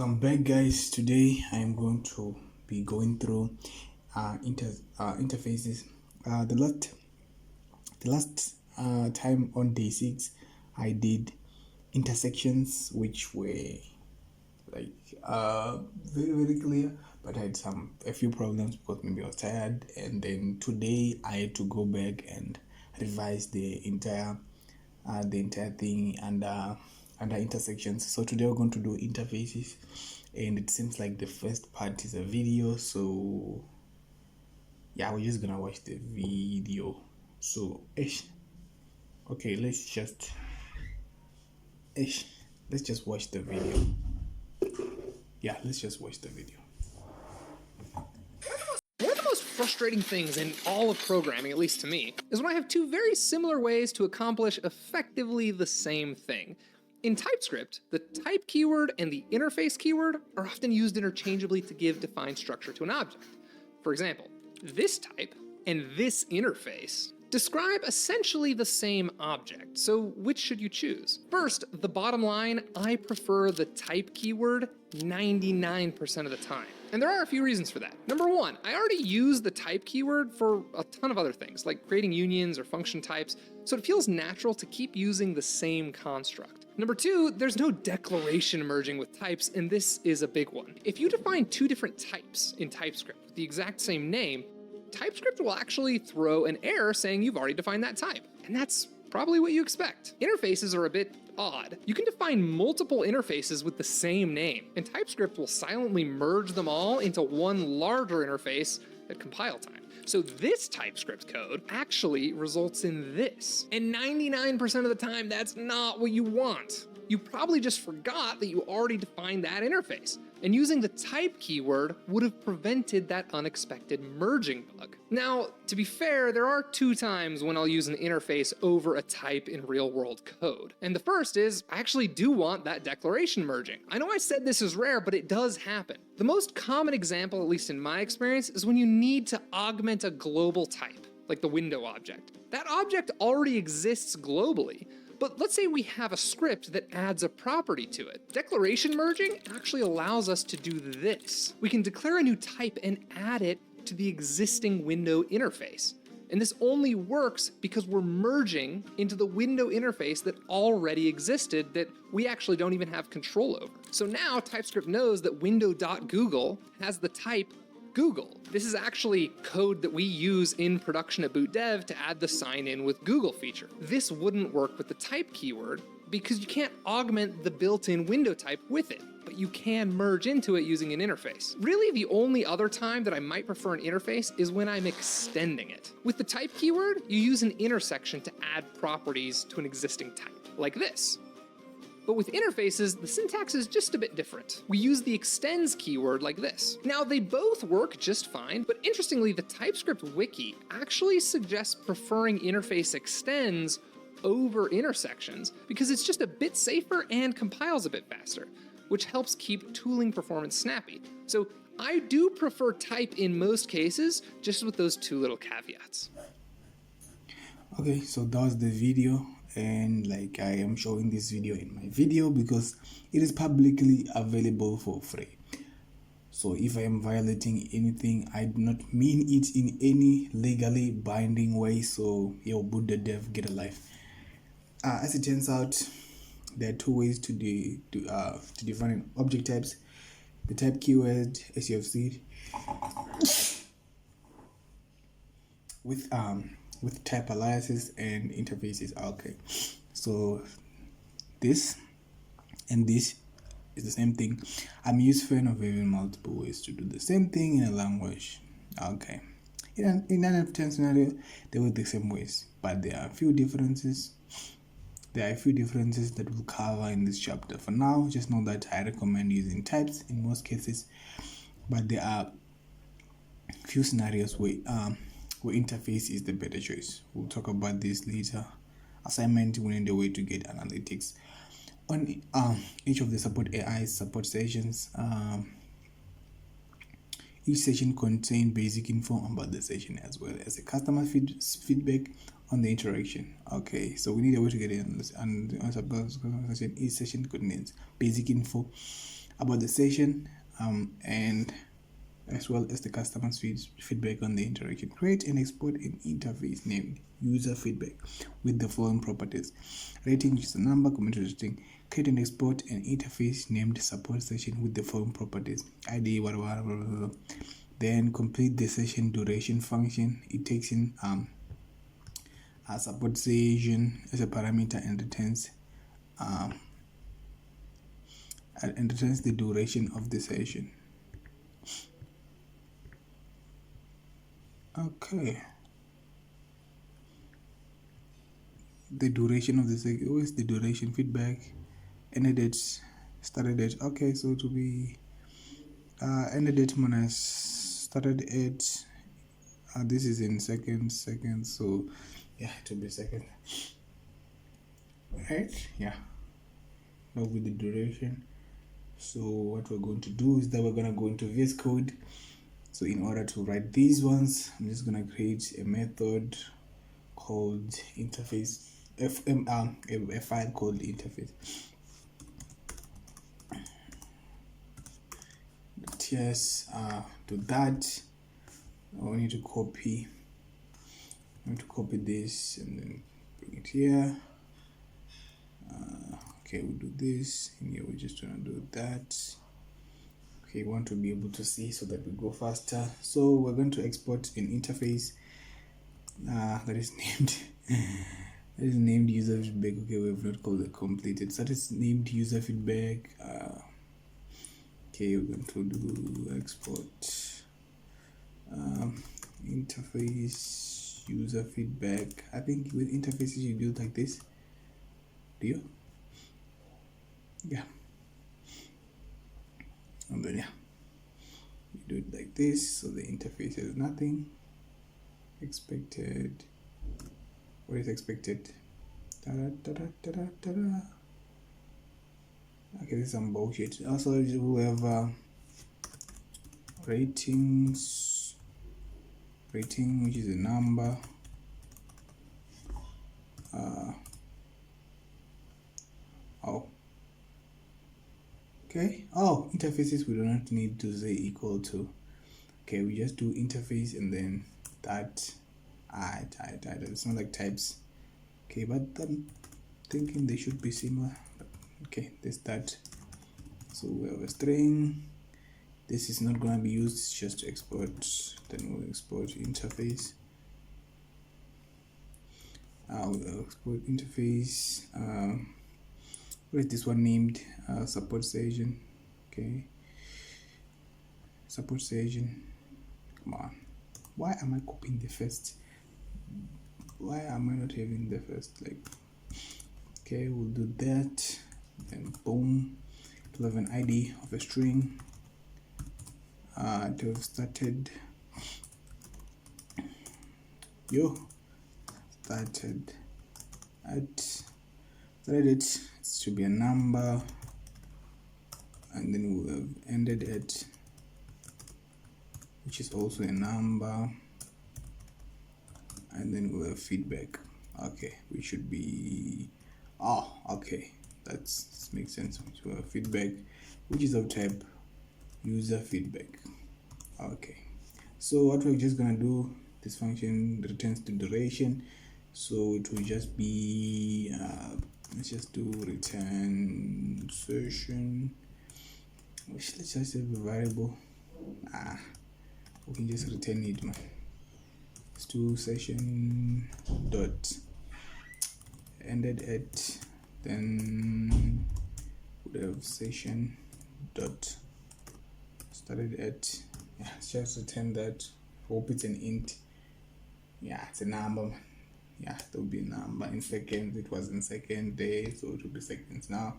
I'm back, guys. Today I'm going to be going through interfaces. The last time on day 6, I did intersections, which were like very clear, but I had a few problems because maybe I was tired. And then today I had to go back and revise the entire thing under intersections. So today we're going to do interfaces, and it seems like the first part is a video, so yeah, we're just gonna watch the video. So okay, let's just watch the video. Yeah, let's just watch the video. One of the most frustrating things in all of programming, at least to me, is when I have two very similar ways to accomplish effectively the same thing. In TypeScript, the type keyword and the interface keyword are often used interchangeably to give defined structure to an object. For example, this type and this interface describe essentially the same object, so which should you choose? First, the bottom line, I prefer the type keyword 99% of the time. And there are a few reasons for that. Number one, I already use the type keyword for a ton of other things, like creating unions or function types, so it feels natural to keep using the same construct. Number two, there's no declaration merging with types, and this is a big one. If you define two different types in TypeScript with the exact same name, TypeScript will actually throw an error saying you've already defined that type, and that's probably what you expect. Interfaces are a bit odd. You can define multiple interfaces with the same name, and TypeScript will silently merge them all into one larger interface at compile time. So this TypeScript code actually results in this. And 99% of the time, that's not what you want. You probably just forgot that you already defined that interface, and using the type keyword would have prevented that unexpected merging bug. Now, to be fair, there are two times when I'll use an interface over a type in real-world code. And the first is, I actually do want that declaration merging. I know I said this is rare, but it does happen. The most common example, at least in my experience, is when you need to augment a global type, like the window object. That object already exists globally, but let's say we have a script that adds a property to it. Declaration merging actually allows us to do this. We can declare a new type and add it to the existing window interface. And this only works because we're merging into the window interface that already existed that we actually don't even have control over. So now TypeScript knows that window.google has the type Google. This is actually code that we use in production at Boot Dev to add the sign in with Google feature. This wouldn't work with the type keyword because you can't augment the built-in window type with it, but you can merge into it using an interface. Really, the only other time that I might prefer an interface is when I'm extending it. With the type keyword, you use an intersection to add properties to an existing type, like this. But with interfaces, the syntax is just a bit different. We use the extends keyword like this. Now, they both work just fine, but interestingly, the TypeScript wiki actually suggests preferring interface extends over intersections because it's just a bit safer and compiles a bit faster, which helps keep tooling performance snappy. So I do prefer type in most cases, just with those two little caveats. Okay, so that was the video, and like I am showing this video in my video because it is publicly available for free. So if I am violating anything, I do not mean it in any legally binding way. So yo, Boot the Dev, get a life. As it turns out, there are two ways to define object types. The type keyword, as you have seen, with type aliases and interfaces. Okay, so this and this is the same thing. I'm a huge fan of having multiple ways to do the same thing in a language. Okay, in an F10 scenario, they work the same ways, but there are a few differences. That we'll cover in this chapter. For now, just know that I recommend using types in most cases, but there are a few scenarios where interface is the better choice. We'll talk about this later. Assignment: winning the way to get analytics. On each of the support AI support sessions, each session contains basic info about the session as well as a customer feedback on the interaction. Okay, so we need a way to get in, and on support session, each session contains basic info about the session, and as well as the customer's feedback on the interaction. Create and export an interface named user feedback with the following properties: rating, user number, comment rating. Create and export an interface named support session with the following properties: ID, whatever. Then complete the session duration function. It takes in a support session as a parameter and returns the duration of the session. Okay. The duration of the session. What is the duration? Feedback. Ended date. Started date. Okay, so to be ended date minus started date. This is in seconds. So yeah, it will be second. Right? Yeah. Now with the duration. So what we're going to do is that we're gonna go into VS Code. So in order to write these ones, I'm just gonna create a method called interface, a file called interface. Yes, to that, I need to copy. I'm going to copy this and then bring it here. Okay, we'll do this, and here we're just gonna do that. Okay, we want to be able to see so that we go faster. So we're going to export an interface that is named user feedback. Okay, we have not called it completed. So that is named user feedback. Okay, we're going to do export interface user feedback. I think with interfaces you do it like this. Do you? Yeah. And then yeah, you do it like this. So the interface is nothing expected. What is expected? Ta-da. Okay, this is some bullshit. Also, we have rating, which is a number. Okay. Oh, interfaces we do not need to say equal to. Okay, we just do interface and then that. It's not like types. Okay, but I'm thinking they should be similar. Okay, this that. So we have a string. This is not gonna be used, it's just to export. Then we'll export interface. We'll export interface. What is this one named? Support session. Okay. Support session. Come on. Why am I copying the first? Why am I not having the first? Like, okay, we'll do that. Then boom. To have an ID of a string. To have started. Started it should be a number, and then we'll have ended it, which is also a number, and then we'll have feedback. Okay, we should be okay, that makes sense. We'll have feedback, which is of type user feedback. Okay, so what we're just gonna do, this function returns the duration, so it will just be let's just do return session. Let's just have a variable. We can just return it, man. Let's do session dot ended at, then would have session dot started at. Yeah, let's just return that. Hope it's an int. Yeah, it's a number, man. Yeah, there'll be a number in seconds. It was in second day, so it will be seconds now.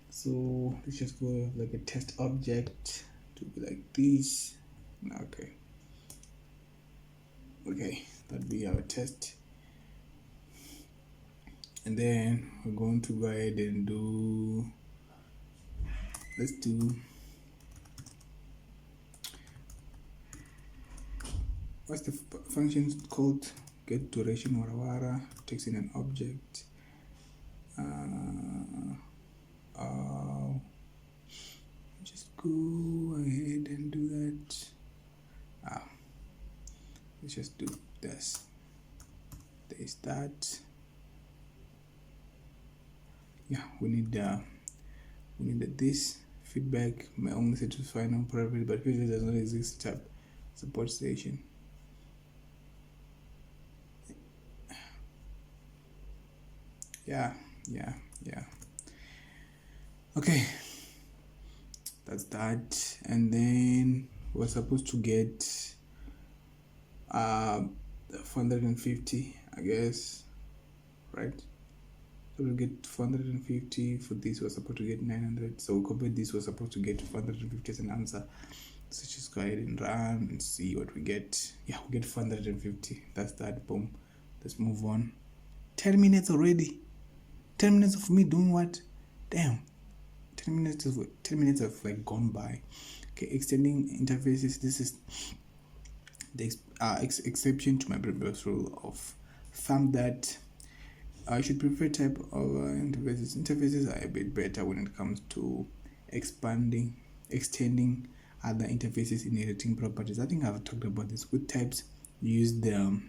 So let's just go like a test object to be like this. Okay, that'll be our test. And then we're going to go ahead and do, let's do, what's the function called? Get duration warawara, takes in an object. go ahead and do that. Let's just do this. There's that. Yeah, we need this feedback. My only set is final private, but feedback does not exist. Tab support station. Yeah. Okay, that's that. And then we're supposed to get 450, I guess, right? So we'll get 450 for this. We're supposed to get 900. So we'll copy this. We're supposed to get 450 as an answer. So just go ahead and run and see what we get. Yeah, we get 450. That's that. Boom. Let's move on. 10 minutes already. 10 minutes of me doing what? Damn. 10 minutes have like gone by. Okay, extending interfaces. This is the exception to my previous rule of thumb that I should prefer type of interfaces. Interfaces are a bit better when it comes to extending other interfaces in editing properties. I think I've talked about this. With types, you use the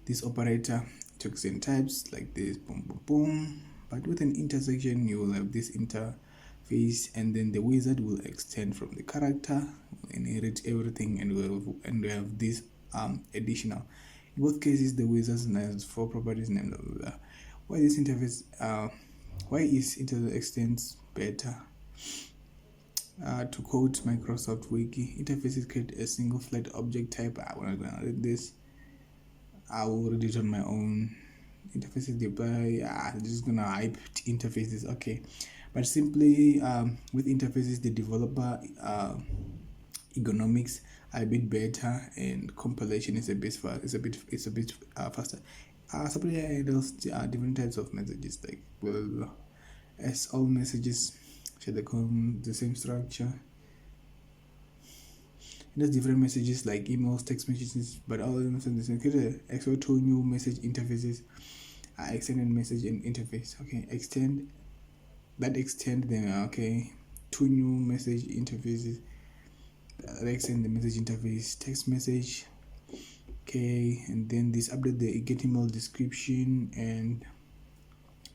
this operator to extend types like this, boom, boom, boom. But with an intersection, you will have this interface, and then the wizard will extend from the character, inherit everything, and we have this additional. In both cases, the wizard has 4 properties named blah, blah, blah. Why this interface? Why is interface extends better? To quote Microsoft Wiki, interfaces create a single flat object type. When I'm gonna read this, I will read it on my own. Interfaces deploy. I'm just gonna hype interfaces. Okay, but simply with interfaces, the developer ergonomics are a bit better, and compilation is a bit faster. Supply handles different types of messages, like blah, blah, blah. As all messages share the same structure. It has different messages like emails, text messages, but all of them are the same. Create extra 2 new message interfaces. Extended message and interface. Okay, extend them. Okay, 2 new message interfaces. Extend the message interface, text message. Okay, and then this update the get email description and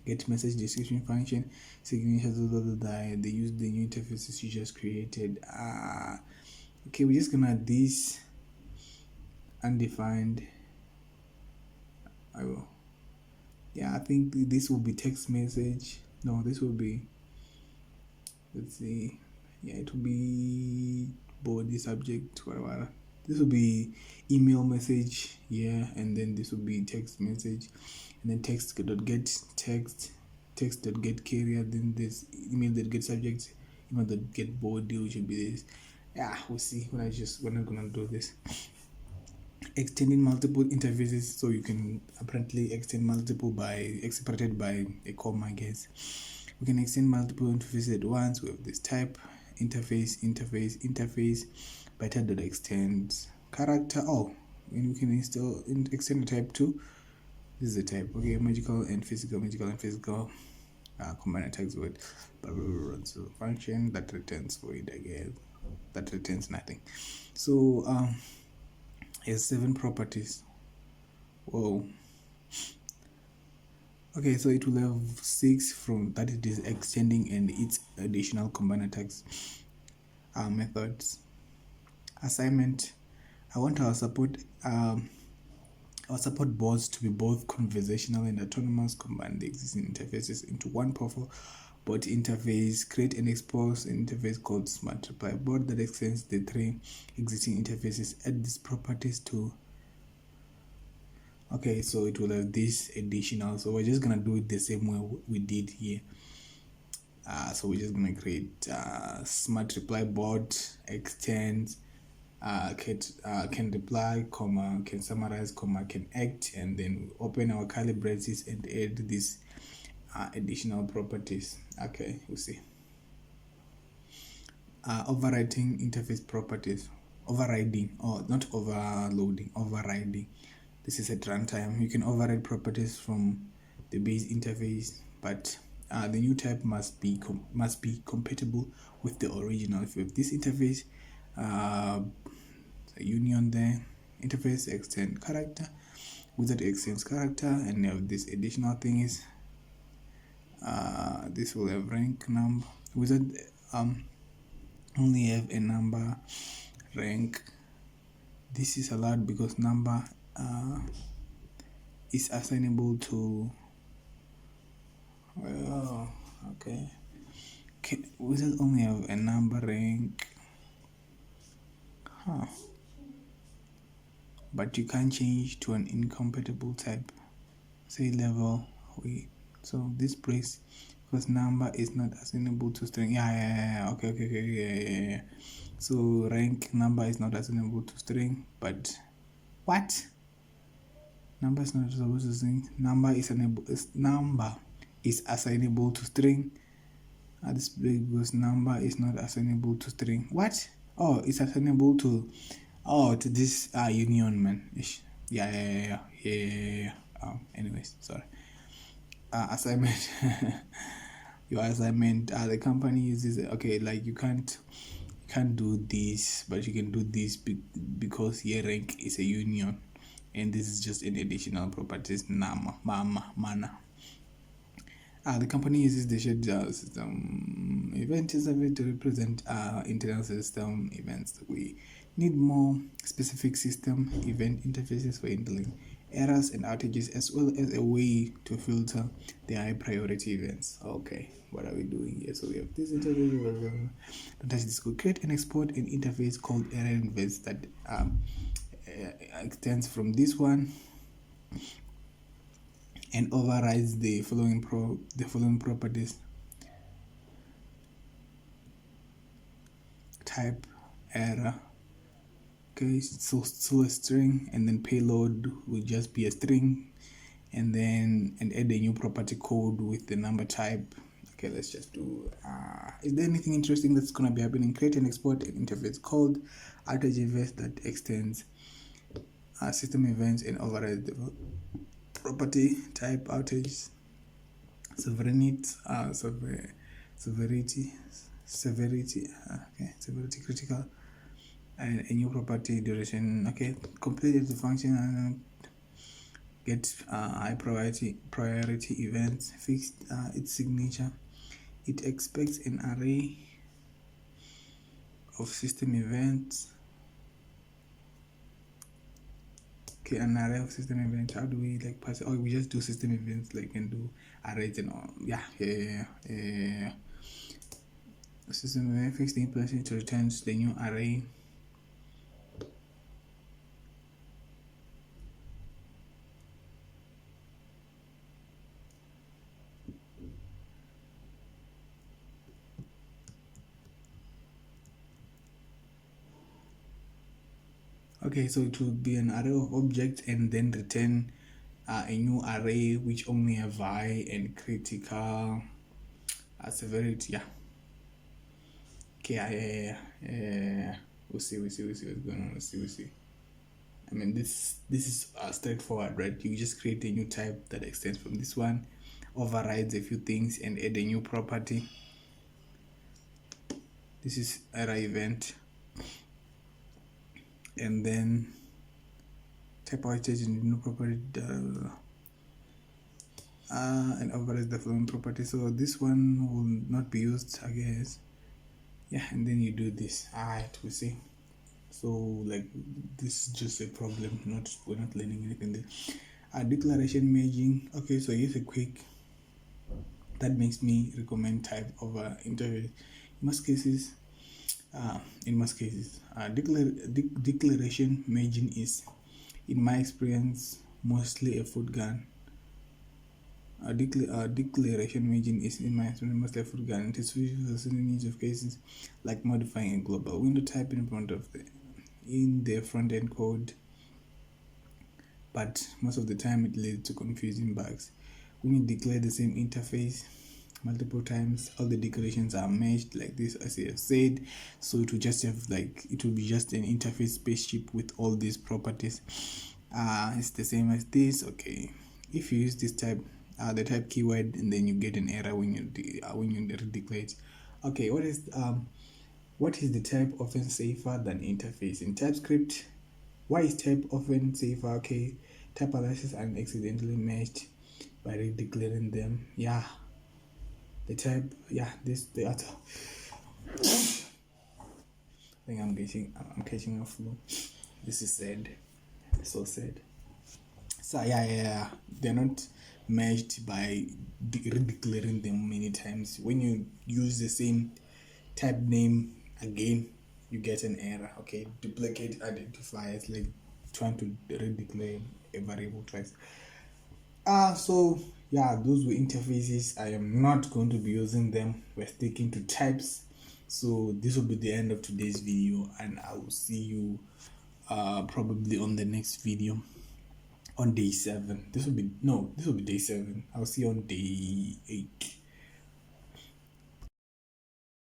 get message description function, signatures. They use the new interfaces you just created. Okay, we're just gonna add this undefined. I will. Yeah, I think this will be text message. No, this will be, let's see. Yeah, it will be body subject, whatever. This will be email message, yeah, and then this will be text message, and then text.get text.get carrier, then this email.get subject, email.get body, which will be this. Yeah, we'll see. We're not gonna do this. Extending multiple interfaces, so you can apparently extend multiple by separated by a comma, I guess. We can extend multiple interfaces at once. We have this type interface by type.extend character. And we can extend the type too. This is the type. Okay, magical and physical combine tags with so function that returns void, I guess. That returns nothing. So has 7 properties. Whoa. Okay, so it will have 6 from that it is extending and its additional combiner tags methods. Assignment. I want our support boards to be both conversational and autonomous. Combine the existing interfaces into one powerful bot interface. Create and expose an interface called Smart Reply Board that extends the 3 existing interfaces. Add these properties to. Okay, so it will have this additional. So we're just gonna do it the same way we did here. So we're just gonna create Smart Reply Board extends. Can reply, comma, can summarize, comma, can act, and then open our curly braces and add these additional properties. Okay, we'll see. Overriding interface properties. Overriding, or not overloading, overriding. This is at runtime. You can override properties from the base interface, but the new type must be compatible with the original. If you have this interface, union there, interface extend character, wizard extends character, and have this additional thing is this will have rank number. Wizard only have a number rank. This is allowed because number is assignable to okay. Wizard only have a number rank, but you can't change to an incompatible type, say level. Wait, so this breaks because number is not assignable to string. Okay. So rank number is not assignable to string, but what? Number is not supposed to string. Number is assignable to string. This because number is not assignable to string. What? Oh, it's assignable to to this union, man. Yeah. Anyways, sorry. Assignment. Your assignment. The company uses okay. Like you can't do this, but you can do this because your rank is a union, and this is just an additional properties. Mana. The company uses the shared system event interface to represent internal system events. We need more specific system event interfaces for handling errors and outages, as well as a way to filter the high priority events. Okay, what are we doing here? So we have this interface. Don't touch this code. Create and export an interface called error events that extends from this one and overrides the following properties: type, error. Okay, so still a string, and then payload will just be a string, and add a new property code with the number type. Okay, let's just do. Is there anything interesting that's gonna be happening? Create and export an interface called outage events that extends system events and overrides the property type outage, severity critical, and a new property duration. Okay, complete the function and get high priority events, fixed its signature. It expects an array of system events. Okay, an array of system events. How do we like pass it? Oh, we just do system events like and do arrays and all. Yeah. System event fixed the implementation to return the new array. Okay, so it will be an array of objects and then return a new array which only have high and critical severity. Yeah. Okay, we'll see what's going on. We'll see. I mean, this is straightforward, right? You just create a new type that extends from this one, overrides a few things, and add a new property. This is error event, and then type outage in the new property and overrides the following property. So this one will not be used, I guess. Yeah, and then you do this. We'll see. So like this is just a problem. We're not learning anything there. Declaration merging. Okay, so here's a quick that makes me recommend type over interface. In most cases, declaration merging is, in my experience, mostly a foot gun. Declaration merging is, in my experience, mostly a foot gun. It is used for certain needs of cases like modifying a global window type in front of the front end code, but most of the time it leads to confusing bugs. When you declare the same interface multiple times, all the declarations are merged like this, as I have said. So it will just have it will be just an interface spaceship with all these properties. It's the same as this. Okay, if you use this type, the type keyword, and then you get an error when you redeclare it. Okay, what is the type often safer than interface in TypeScript? Why is type often safer? Okay, type analysis and accidentally matched by redeclaring them. Yeah, the type. Yeah, this the other. I think I'm catching a flu. This is sad. So sad. So yeah. They're not matched by redeclaring them many times. When you use the same type name again, you get an error. Okay, duplicate identifiers, like trying to redeclare a variable twice. So yeah, those were interfaces. I am not going to be using them. We're sticking to types. So this will be the end of today's video, and I will see you probably on the next video on day 7. This will be day 7. I'll see you on day 8.